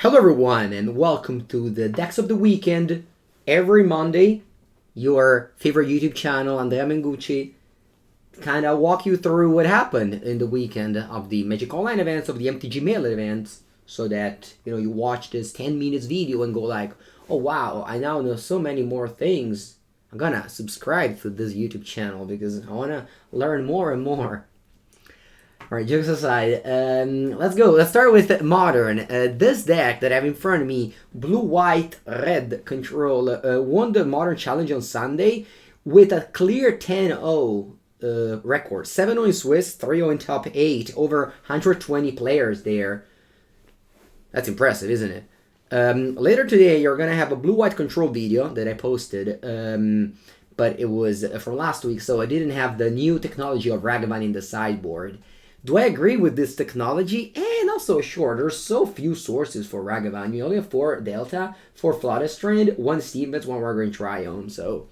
Hello everyone and welcome to the Decks of the Weekend. Every Monday, your favorite YouTube channel, Andrea Mengucci, kind of walk you through what happened in the weekend of the Magic Online events, of the MTG Mail events, so that you watch this 10 minutes video and go like, oh wow, I now know so many more things. I'm gonna subscribe to this YouTube channel because I wanna learn more and more. Alright, jokes aside, let's go. Let's start with Modern. This deck that I have in front of me, Blue, White, Red Control, won the Modern Challenge on Sunday with a clear 10-0 record. 7-0 in Swiss, 3-0 in top 8, over 120 players there. That's impressive, isn't it? Later today, you're going to have a Blue-White Control video that I posted, but it was from last week, so I didn't have the new technology of Ragavan in the sideboard. Do I agree with this technology? Not so sure. There's so few sources for Ragavan. You only have 4 Delta, 4 Floodstrand, 1 Steamets, 1 Wargreen Triome. So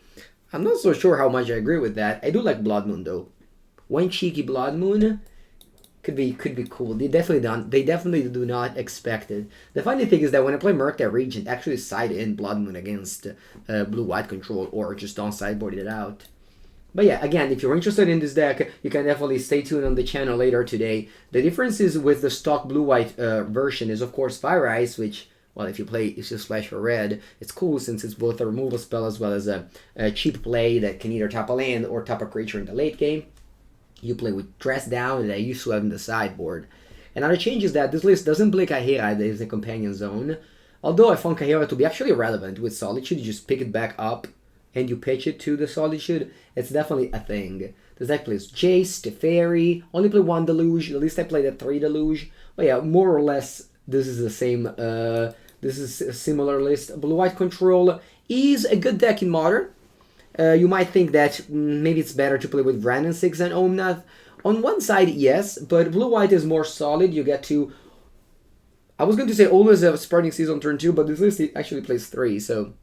I'm not so sure how much I agree with that. I do like Blood Moon though. 1 cheeky Blood Moon could be cool. They definitely do not expect it. The funny thing is that when I play Murktide Regent, I actually side in Blood Moon against Blue-White Control or just don't sideboard it out. But yeah, again, if you're interested in this deck, you can definitely stay tuned on the channel later today. The differences with the stock Blue-White version is, of course, Fire Ice, which, well, if you play It's Just Flash for Red, it's cool since it's both a removal spell as well as a cheap play that can either tap a land or tap a creature in the late game. You play with Dress Down that I used to have in the sideboard. Another change is that this list doesn't play Kahira, that is a companion zone. Although I found Kahira to be actually relevant with Solitude, you just pick it back up and you pitch it to the Solitude, it's definitely a thing. This deck plays Jace, Teferi, only play 1 Deluge, at least I played a 3 Deluge. But yeah, more or less, this is the same, this is a similar list. Blue-White Control is a good deck in Modern. You might think that maybe it's better to play with Brandon 6 and Omnath. On one side, yes, but Blue-White is more solid. You get to, I was going to say always have Spreading Seas on turn 2, but this list actually plays 3, so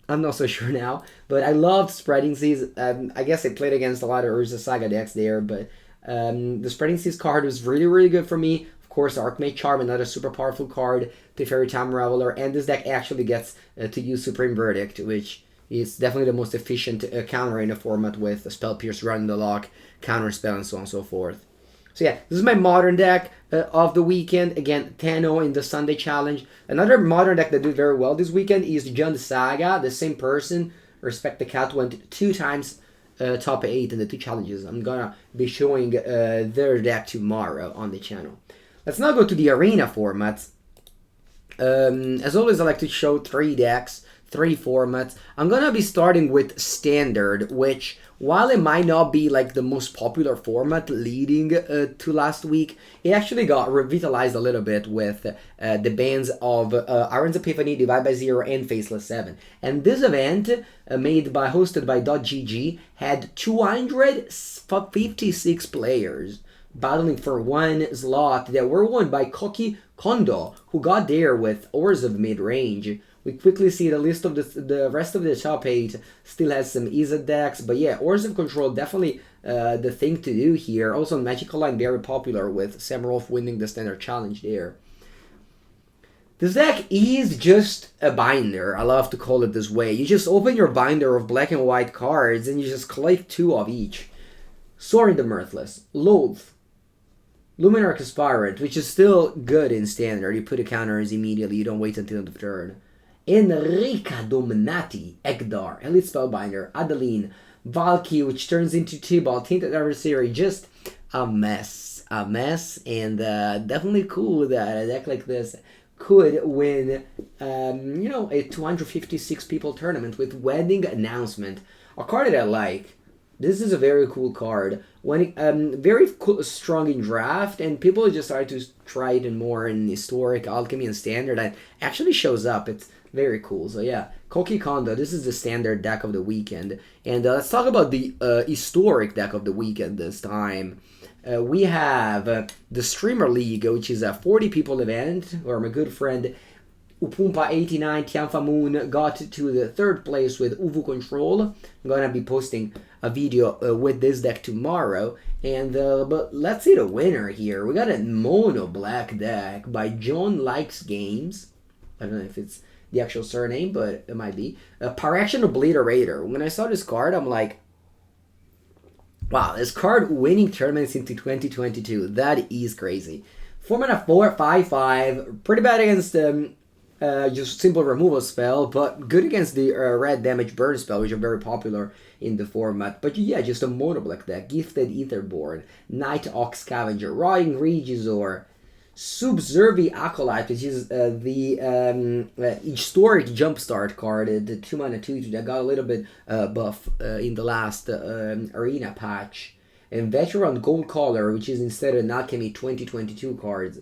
I'm not so sure now, but I loved Spreading Seas. I guess I played against a lot of Urza Saga decks there, but the Spreading Seas card was really, really good for me. Of course, Archmage Charm, another super powerful card, Teferi Time Raveler, and this deck actually gets to use Supreme Verdict, which is definitely the most efficient counter in a format with Spell Pierce, Running the Lock, Counter Spell, and so on and so forth. So yeah, this is my Modern deck of the weekend. Again, 10-0 in the Sunday Challenge. Another Modern deck that did very well this weekend is John Saga. The same person, Respect the Cat, went 2 times top 8 in the 2 challenges. I'm gonna be showing their deck tomorrow on the channel. Let's now go to the Arena formats. As always, I like to show 3 decks, 3 formats. I'm gonna be starting with Standard, which, while it might not be like the most popular format leading to last week, it actually got revitalized a little bit with the bans of Iron's Epiphany, Divide by Zero, and Faceless 7. And this event, hosted by .gg, had 256 players battling for 1 slot that were won by Koki Kondo, who got there with Oars of Mid-Range. We quickly see the list of the rest of the top 8 still has some Izzet decks, but yeah, Oars of Control definitely the thing to do here. Also, Magic Online very popular with Samurolf winning the Standard Challenge there. This deck is just a binder, I love to call it this way. You just open your binder of black and white cards and you just collect 2 of each. Sorin the Mirthless, Loathe, Luminarch Aspirant, which is still good in Standard. You put the counters immediately, you don't wait until the turn. Enrica Dominati, Ekdar, Elite Spellbinder, Adeline, Valky, which turns into Tibalt, Tainted Adversary, just a mess, and definitely cool that a deck like this could win, a 256 people tournament with Wedding Announcement, a card that I like. This is a very cool card. When very cool, strong in draft, and people just started to try it more in Historic, Alchemy, and Standard, and actually shows up. It's very cool. So yeah, Koki Kondo, this is the Standard deck of the weekend. And let's talk about the Historic deck of the weekend this time. We have the Streamer League, which is a 40 people event, where my good friend Upumpa89 Tianfa Moon got to the 3rd place with Uvu Control. I'm going to be posting a video with this deck tomorrow. And but let's see the winner here. We got a mono black deck by John Likes Games. I don't know if it's the actual surname, but it might be. Pyrexian Obliterator. When I saw this card, I'm like, wow, this card winning tournaments into 2022. That is crazy. 4-mana 4/5/5. Pretty bad against just simple removal spell, but good against the red damage burn spell, which are very popular in the format. But yeah, just a mono black deck. Gifted Etherborn, Night Ox Scavenger, Rotting Regizor, Subservi Acolyte, which is the historic Jumpstart card, the 2-mana 2/2 that got a little bit buff in the last arena patch. And Veteran Gold Collar, which is instead an Alchemy 2022 cards.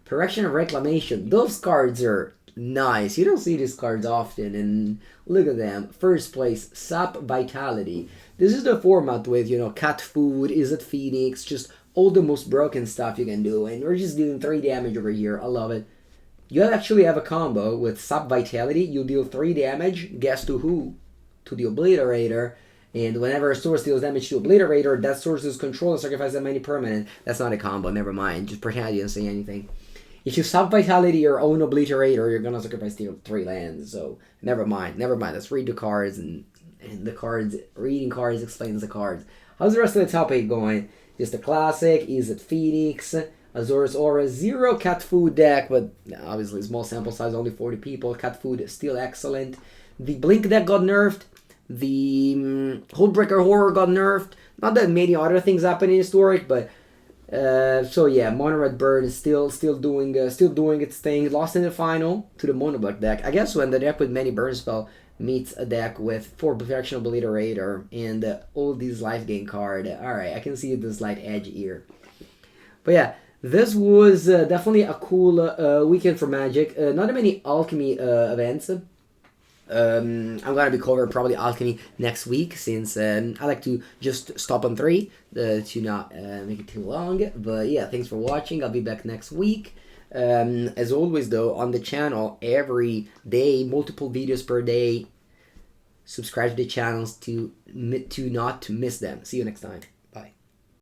Correction of Reclamation. Those cards are nice. You don't see these cards often, and look at them. First place, Sap Vitality. This is the format with, cat food, is it Phoenix, just all the most broken stuff you can do, and we're just doing 3 damage over here. I love it. You actually have a combo with Sap Vitality. You deal 3 damage. Guess to who? To the Obliterator. And whenever a source deals damage to Obliterator, that source is controlled and sacrifices that many permanent. That's not a combo, never mind. Just pretend I didn't say anything. If you Sap Vitality your own Obliterator, you're gonna sacrifice 3 lands, so never mind. Let's read the cards, and the cards, reading cards explains the cards. How's the rest of the top 8 going? Just a classic, is it Phoenix, Azor's Aura, 0 cat food deck, but obviously small sample size, only 40 people. Cat food is still excellent. The Blink deck got nerfed. The Holdbreaker Horror got nerfed. Not that many other things happen in Historic, but so yeah, Mono Red Bird is still doing its thing. Lost in the final to the Mono Black deck. I guess when the deck with many burn spell meets a deck with 4 Perfection Obliterator and all these life gain card. Alright, I can see the slight edge here. But yeah, this was definitely a cool weekend for Magic. Not that many Alchemy events. I'm gonna be covering probably Alchemy next week, since I like to just stop on 3 to not make it too long. But yeah, thanks for watching. I'll be back next week. As always though, on the channel every day, multiple videos per day. Subscribe to the channels to not miss them. See you next time.